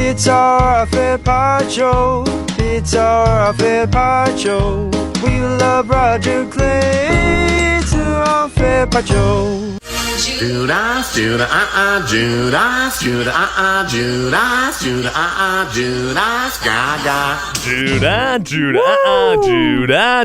Pizza or a fettuccio. Pizza or a fettuccio. We love Roger Clay to our fettuccio. Judas, Judas, Judas, Judas, Judas, Judas, Gaga.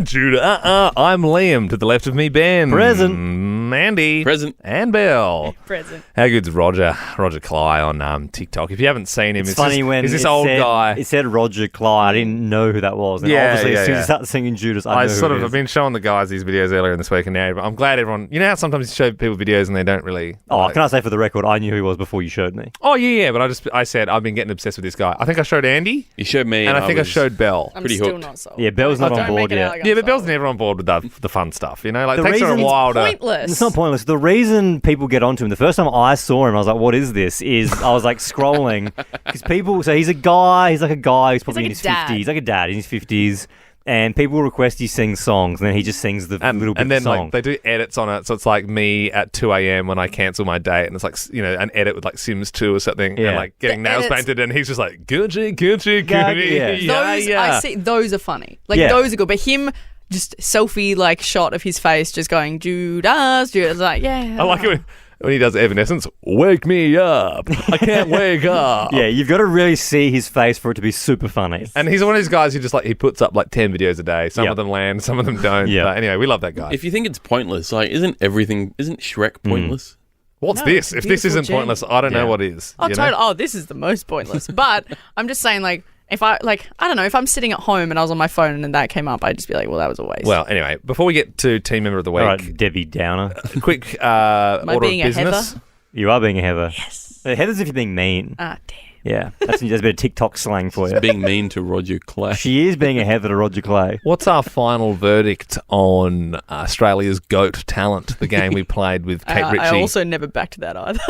Judah. I'm Liam. To the left of me, Ben. Present. Andy. Present. And Bill. Present. How good's Roger Cly on TikTok? If you haven't seen him, It's funny when he's this it old said, guy. It said Roger Cly. I didn't know who that was. And obviously, as soon as he started singing Judas, I know who it is. I've been showing the guys these videos earlier in this week, and now I'm glad everyone. You know how sometimes you show people videos and they don't really. Oh, can I say for the record, I knew who he was before you showed me. Oh yeah, but I said I've been getting obsessed with this guy. I think I showed Andy. You showed me, and I think I showed Belle. I'm pretty still hooked. not sold. Yeah, Belle's not on Don't board make it yet. out like I'm Yeah, but Belle's sold. never on board with the fun stuff. You know, like The it takes her a reason- while to. Pointless. It's not pointless. The reason people get onto him, the first time I saw him, I was like, what is this? I was like scrolling. Because people, so he's like a guy who's probably like in a his dad. 50s. He's like a dad in his 50s. And people request he sings songs, and then he just sings the little bit And then of the song. like they do edits on it, so it's like me at 2 a.m. when I cancel my date, and it's like an edit with like Sims 2 or something, Yeah. and like getting The nails edits- painted, and he's just like Gucci, Gucci, Yeah, Gucci, yeah. I see. Those are funny. Like Yeah. those are good. But him, just selfie like shot of his face, just going Judas. Like yeah. I like it when he does Evanescence. Wake me up! I can't wake up. Yeah, you've got to really see his face for it to be super funny. And he's one of those guys who just like he puts up like 10 videos a day. Some Yep. of them land, some of them don't. Yep. But anyway, we love that guy. If you think it's pointless, like isn't Shrek pointless? What's No, this? it's a If this beautiful isn't gem. pointless, I don't know Yeah. what is. Oh, you know? totally. Oh, this is the most pointless. But I'm just saying, like, if I don't know, if I'm sitting at home and I was on my phone and that came up, I'd just be like, well, that was a waste. Well, anyway, before we get to team member of the week, All right, Debbie Downer. quick Am I order being of a business. Heather? You are being a Heather. Yes. Heather's if you're being mean. Ah, damn. Yeah, that's a bit of TikTok slang for you. Being mean to Roger Clay. She is being a Heather to Roger Clay. What's our final verdict on Australia's GOAT talent, the game we played with Kate Ritchie? I also never backed that either.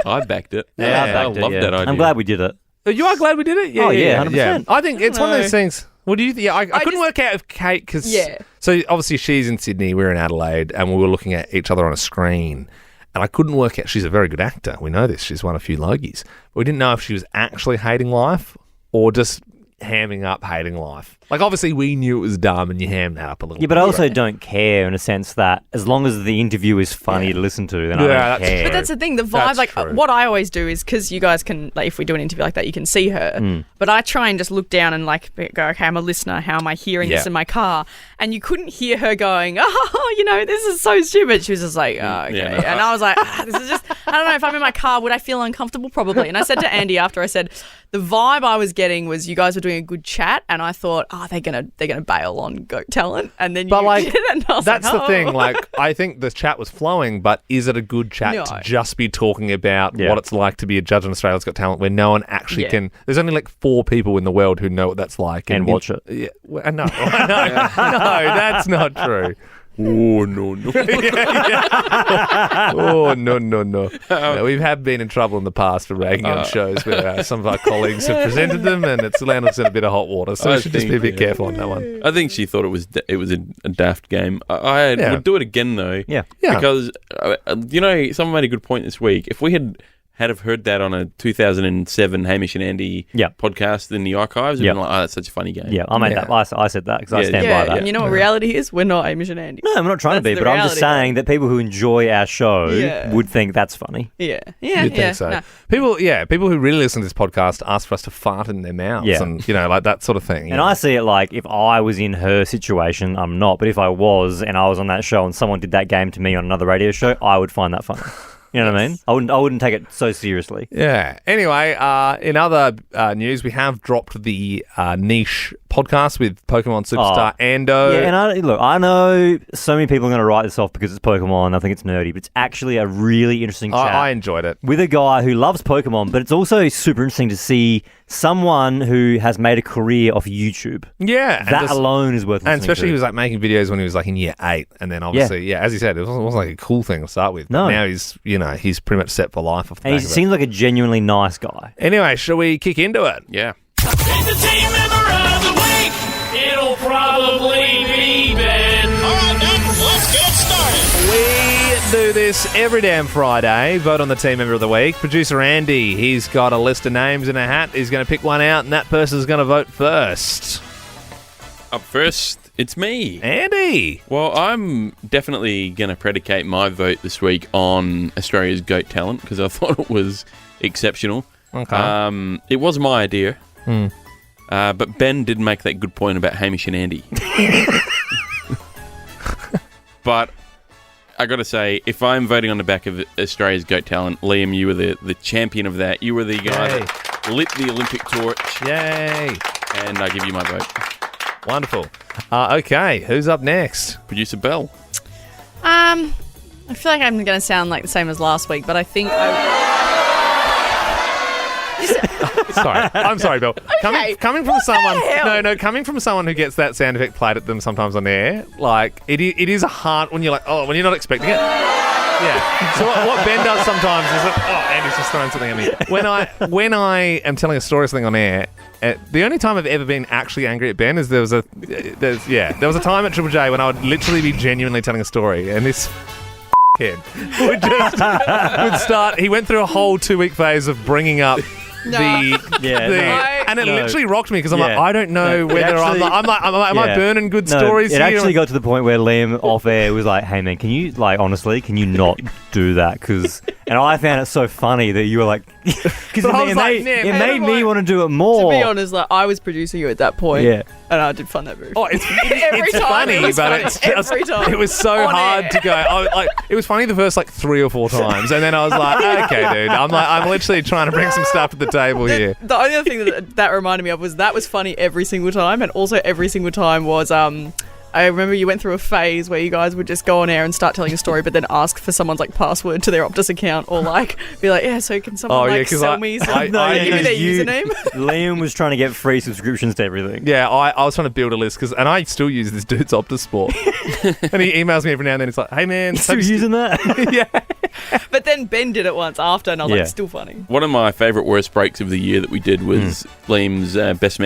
I backed it. Yeah, I backed it, love yeah. that idea. I'm glad we did it. You are glad we did it? Oh, yeah, 100%. I think it's one of know. those things. What do you think? Yeah, I couldn't just- work out if Kate, because Yeah. So obviously she's in Sydney, we're in Adelaide, and we were looking at each other on a screen. And I couldn't work out. She's a very good actor. We know this. She's won a few Logies. But we didn't know if she was actually hating life or just hamming up hating life. Like, obviously, we knew it was dumb, and you hammed that up a little Yeah, bit. but I also don't care in a sense that as long as the interview is funny to listen to, then Yeah, I that's don't care. But that's the thing, the vibe, That's like true. what I always do is, because you guys can, like if we do an interview like that, you can see her, but I try and just look down and like go, okay, I'm a listener, how am I hearing this Yeah. in my car? And you couldn't hear her going, oh, this is so stupid. She was just like, oh, okay. Yeah. And I was like, this is just, I don't know, if I'm in my car, would I feel uncomfortable? Probably. And I said to Andy after, I said, the vibe I was getting was you guys were doing a good chat, and I thought, they're gonna bail on GOAT talent, and then But you like, did it, and I was that's like, the oh. thing. Like, I think the chat was flowing, but is it a good chat No. to just be talking about Yeah. what it's like to be a judge on Australia's Got Talent, where no one actually Yeah. can? There's only like 4 people in the world who know what that's like And watch it. Yeah, well, no, no, that's not true. Oh no! Oh no! No, we have been in trouble in the past for ragging on shows where some of our colleagues have presented them, and it's landed us in a bit of hot water. So I we should just be a bit think, careful on that one. I think she thought it was a daft game. I Yeah. would do it again though. Yeah. Yeah. Because someone made a good point this week. If we had have heard that on a 2007 Hamish and Andy Yep. podcast in the archives, we'd Yep. been like, oh, that's such a funny game. Yeah, I made Yeah. that. I said that because I Yeah, stand Yeah, by that. and you know what reality is? We're not Hamish and Andy. No, I'm not trying to That's be, the but I'm just reality, saying that people who enjoy our show Yeah. would think that's funny. Yeah, You'd think so. no. People who really listen to this podcast ask for us to fart in their mouths, Yeah. and like that sort of thing. And I see it like if I was in her situation, I'm not. But if I was and I was on that show and someone did that game to me on another radio show, I would find that funny. You know what I mean? I wouldn't take it so seriously. Yeah. Anyway, in other news, we have dropped the niche podcast with Pokemon Superstar Ando. Yeah, and I know so many people are going to write this off because it's Pokemon. I think it's nerdy, but it's actually a really interesting chat. I enjoyed it. With a guy who loves Pokemon, but it's also super interesting to see someone who has made a career off YouTube. Yeah. That alone is worth listening And especially to. he was like making videos when he was like in year 8, and then obviously, as he said, it wasn't like a cool thing to start with. No. But now he's he's pretty much set for life off the And back he of it. seems like a genuinely nice guy. Anyway, shall we kick into it? Yeah. Entertainment member of the week. It'll probably be Ben. All right, then, let's get started. We do this every damn Friday. Vote on the team member of the week. Producer Andy, he's got a list of names in a hat. He's going to pick one out, and that person's going to vote first. Up first, it's me. Andy. Well, I'm definitely going to predicate my vote this week on Australia's GOAT talent because I thought it was exceptional. Okay. It was my idea. But Ben did make that good point about Hamish and Andy. But I got to say, if I'm voting on the back of Australia's GOAT talent, Liam, you were the champion of that. You were the guy that lit the Olympic torch. Yay. And I give you my vote. Wonderful. Okay, who's up next? Producer Bell. I feel like I'm going to sound like the same as last week, but I think Sorry. I'm sorry, Bill. Okay. Coming from someone... hell? coming from someone who gets that sound effect played at them sometimes on air, like, it is a hard... When you're like, when you're not expecting it. Yeah. So what Ben does sometimes is like, Andy's just throwing something at me. When I am telling a story or something on air, the only time I've ever been actually angry at Ben is there was a time at Triple J when I would literally be genuinely telling a story, and this kid would start... He went through a whole 2-week phase of bringing up and it literally rocked me because I'm like, I don't know whether actually, am I burning good stories it here? It actually got to the point where Liam off air was like, hey man, can you honestly not do that? And I found it so funny that you were like, because it made me want to do it more. To be honest, like, I was producing you at that point, and I did find that very funny. It's funny, but it's just, it was so hard to go. It was funny the first 3 or 4 times, and then I was like, okay, dude, I'm literally trying to bring some stuff to the table here. The only other thing that reminded me of was that was funny every single time, and also every single time was I remember you went through a phase where you guys would just go on air and start telling a story, but then ask for someone's password to their Optus account, or be like, so can someone sell me some? Give me their username. Liam was trying to get free subscriptions to everything. Yeah, I was trying to build a list and I still use this dude's Optus Sport, and he emails me every now and then. It's like, hey man, still using that? Yeah. But then Ben did it once after, and I was like, still funny. One of my favourite worst breaks of the year that we did was Liam's Better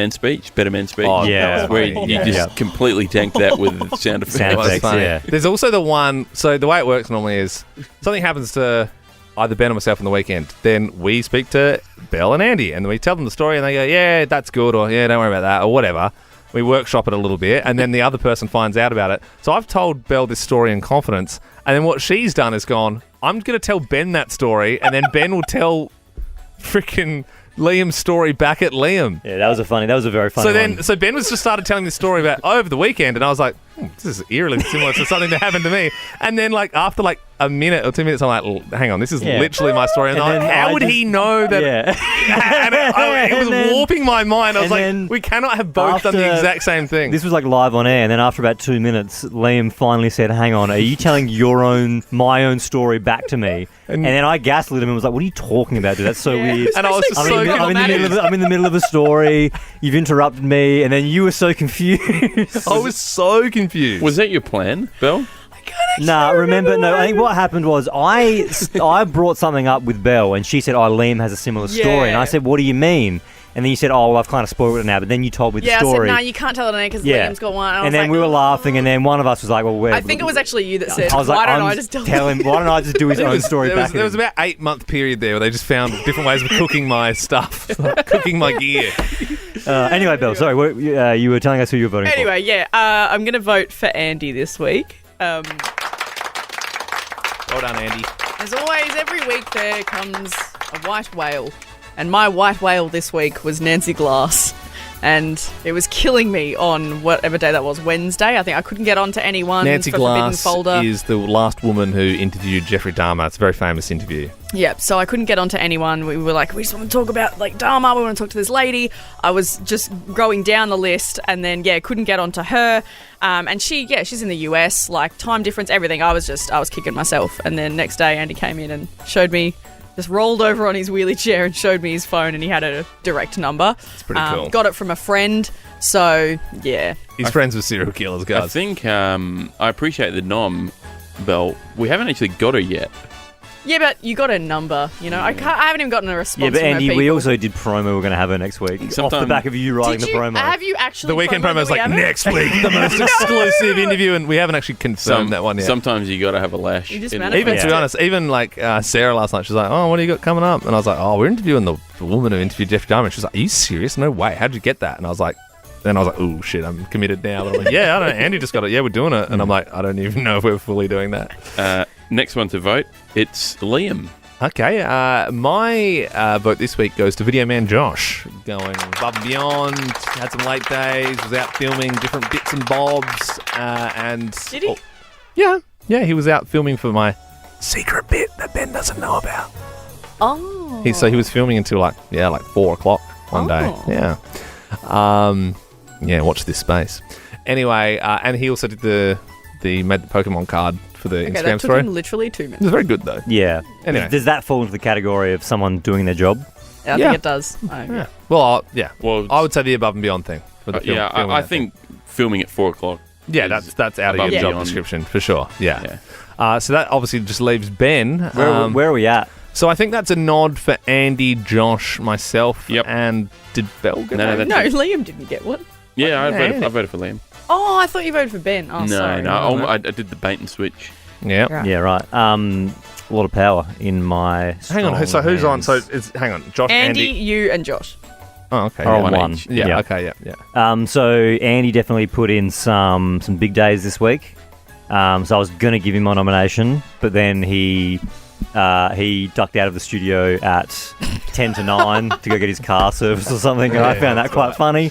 Man speech. Oh, yeah. Where you just completely tanked that with sound effects. Yeah. There's also the one, so the way it works normally is something happens to either Ben or myself on the weekend, then we speak to Belle and Andy, and we tell them the story, and they go, yeah, that's good, or yeah, don't worry about that, or whatever. We workshop it a little bit, and then the other person finds out about it. So I've told Belle this story in confidence, and then what she's done is gone, I'm going to tell Ben that story, and then Ben will tell freaking Liam's story back at Liam. Yeah, that was a very funny one. So Ben was just started telling this story about over the weekend, and I was like, this is eerily similar to something that happened to me. And then after a minute or 2 minutes, I'm like, hang on, this is literally my story. And I'm like, how would he know that? Yeah. And it was warping my mind. I was like, we cannot have both done the exact same thing. This was live on air, and then after about 2 minutes, Liam finally said, hang on, are you telling my own story back to me? And then I gaslit him and was like, what are you talking about, dude? That's so weird. And I was I'm in the middle of a story. You've interrupted me, and then you were so confused. I was so confused. Was that your plan, Belle? I think what happened was I brought something up with Belle, and she said, Liam has a similar story. And I said, what do you mean? And then you said, I've kind of spoiled it now, but then you told me the story. I said, no, you can't tell it on air because Liam's got one. And then we were laughing, and then one of us was like, well, I think it was actually you that said, I was like, why don't I just tell him? Why don't I just do his own story back? There was about 8-month period there where they just found different ways of cooking my stuff, cooking my gear. Anyway, Belle, sorry, you were telling us who you were voting for. Anyway, I'm going to vote for Andy this week. Well done, Andy. As always, every week there comes a white whale. And my white whale this week was Nancy Glass. And it was killing me on whatever day that was, Wednesday. I think I couldn't get onto anyone. Nancy for Glass Forbidden Folder. is the last woman who interviewed Jeffrey Dahmer. It's a very famous interview. Yeah, so I couldn't get onto anyone. We were like, we just want to talk about Dahmer. We want to talk to this lady. I was just going down the list, and then couldn't get onto her. And she's in the US, time difference, everything. I was kicking myself. And then next day, Andy came in and showed me. Just rolled over on his wheelie chair and showed me his phone, and he had a direct number. It's pretty cool. Got it from a friend, so yeah. He's friends with serial killers, guys. I think I appreciate the nom, Belle. We haven't actually got her yet. Yeah, but you got a number, you know. I haven't even gotten a response. Yeah, but from her Andy, we people. also did promo. We're going to have her next week. Off the Sometime- back of you writing Did the you, promo. have you actually? The weekend promoed promo is that we like haven't? next week, the most exclusive interview, and we haven't actually confirmed that one yet. Sometimes you got to have a lash. You just in manifest Even to be Yeah. honest, even like Sarah last night, she's like, "Oh, what do you got coming up?" And I was like, "Oh, we're interviewing the woman who interviewed Jeff Diamond." She's like, "Are you serious? No way! How'd you get that?" And I was like, "Oh shit, I'm committed now." But I'm like, "Yeah, I don't know. Andy just got it. Yeah, we're doing it." And I'm like, "I don't even know if we're fully doing that." Next one to vote, it's Liam. Okay, my vote this week goes to Video Man Josh, going above and beyond. Had some late days, was out filming different bits and bobs, and Did he? Yeah, he was out filming for my secret bit that Ben doesn't know about. Oh. So he was filming until like 4 o'clock one day. Oh. Yeah. Watch this space. Anyway, and he also did made the Pokemon card for the Okay, Instagram that took story. him literally 2 minutes. It was very good though. Yeah. Anyway. Does that fall into the category of someone doing their job? I Yeah. think it does. Yeah. Well, Well, I would say the above and beyond thing. For the yeah, filming I that thing. think filming at 4 o'clock. Yeah, is that's out of above your and job beyond. description for sure. Yeah. Yeah. So that obviously just leaves Ben. Where are we at? So I think that's a nod for Andy, Josh, myself, Yep. and did Bell get No, that? No, Liam didn't get one. Yeah, I Yeah. voted for Liam. Oh, I thought you voted for Ben. Oh, no, sorry. no, I did the bait and switch. Yeah. Right. Yeah, right. A lot of power in my. Hang on. So who's on? So hang on. Josh, Andy, Andy. you, and Josh. Oh, okay. Oh, yeah. one. each. Yeah. Yeah. Okay. Yeah. So Andy definitely put in some big days this week. So I was gonna give him my nomination, but then he ducked out of the studio at 10 to 9 to go get his car serviced or something, and I found that quite funny.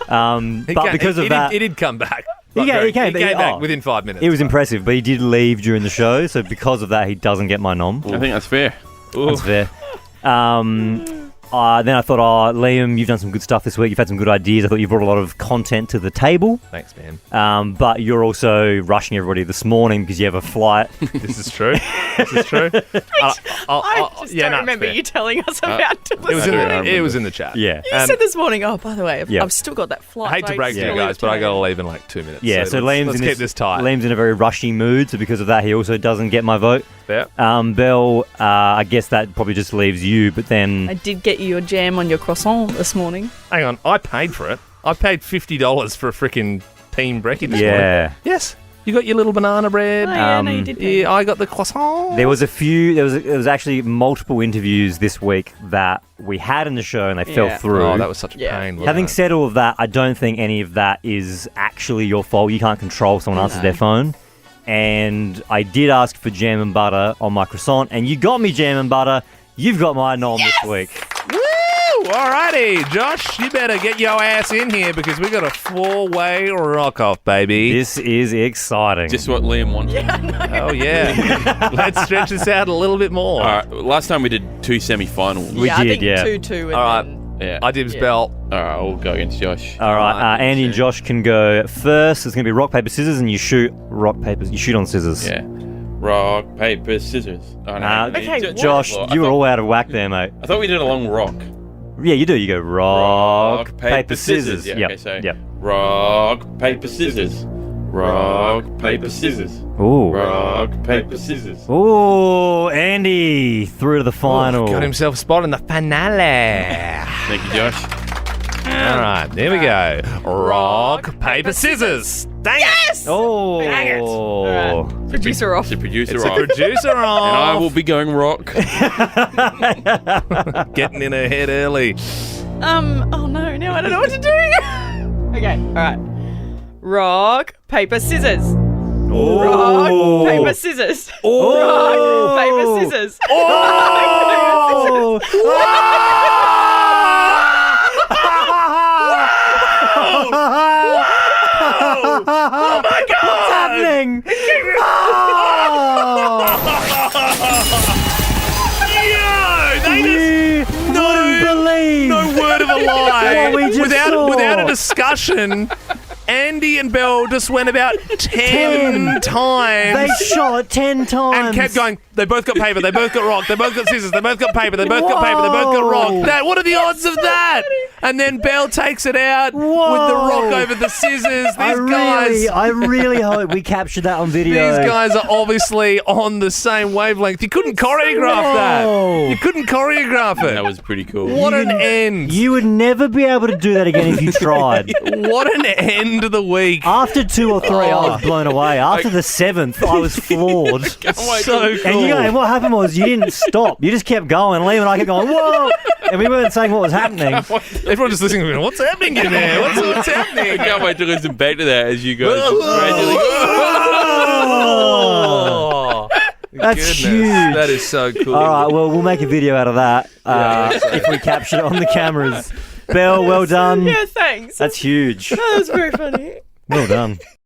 But because of that, he did come back. He came back oh. within 5 minutes. it was impressive. But he did leave during the show, so because of that, he doesn't get my nom. I think that's fair. That's fair. Then I thought, Liam, you've done some good stuff this week. You've had some good ideas. I thought you brought a lot of content to the table. Thanks, man. But you're also rushing everybody this morning because you have a flight. This is true. This is true. I just don't no, remember it's fair. you telling us about It was I in do, I the, it remember. was in the chat. Yeah. You said this morning, oh, by the way, Yeah. I've still got that flight. I hate to break to you guys, but I got to leave in like 2 minutes. Yeah, so Liam's let's in keep this tight. Liam's in a very rushy mood, so because of that, he also doesn't get my vote. Yeah. Belle, I guess that probably just leaves you, but then I did get you your jam on your croissant this morning. Hang on, I paid for it. I paid $50 for a freaking team brekkie this morning. yeah, Yes. You got your little banana bread. Oh, yeah, no, you did. Yeah, I got the croissant. there was actually multiple interviews this week that we had in the show and they fell Yeah. through. Oh, that was such a Yeah. pain. wasn't Having it? said all of that, I don't think any of that is actually your fault. You can't control someone answers No. their phone. And I did ask for jam and butter on my croissant, and you got me jam and butter. You've got my nom this week. Woo! Alrighty, Josh, you better get your ass in here because we got a 4-way rock off, baby. This is exciting. Just what Liam wanted. Oh yeah. Let's stretch this out a little bit more. All right, last time we did 2 semi-finals. We I did, think yeah. 2-2. All right. Then, Yeah. I dibs Yeah. belt. All right, we'll go against Josh. All right, Andy and shit. Josh can go first. It's going to be rock, paper, scissors, and you shoot rock, paper. You shoot on scissors. Yeah. Rock, paper, scissors. Oh, no. Okay, Jo- what? Josh, Well, I you were thought- all out of whack there, mate. I thought we did a long rock. Yeah, you do. You go rock, paper, scissors. Yeah, Yep. okay, so Yep. rock, paper, scissors. Rock, paper, scissors. Ooh. Rock, paper, scissors. Ooh, Andy through to the final. Got himself a spot in the finale. Thank you, Josh. All right, there we go. Rock, paper, scissors. Dang it! Oh. Dang it. All right. Producer off. It's a producer It's rock. a producer And I on. will be going rock. Getting in her head early. Oh no, now I don't know what to do. Okay, all right. Rock, paper, scissors. Oh. Rock, paper, scissors. Oh. Rock, paper, scissors. Oh. Oh my God! What's happening? They just Wouldn't believe. no word of a lie. What we just saw. Without a discussion, Andy and Belle just went about 10 They times shot 10 times. and kept going, They both got paper. They both got rock. They both got scissors. They both got paper. They both got paper. They both got rock. That. What are the odds of that? And then Belle takes it out with the rock over the scissors. I really hope we captured that on video. These guys are obviously on the same wavelength. You couldn't choreograph that. You couldn't choreograph it. That was pretty cool. What an end. You would never be able to do that again if you tried. What an end of the week. After 2 or 3, I was blown away. After the 7th, I was floored. So cool. And what happened was you didn't stop. You just kept going. Liam and I kept going, whoa! And we weren't saying what was happening. Everyone just listening to me, what's happening in there? What's happening? I can't wait to listen back to that as you guys gradually. Oh, That's goodness. huge. That is so cool. All right, well, we'll make a video out of that if we capture it on the cameras. Belle, well done. Yeah, thanks. That's huge. That was very funny. Well done.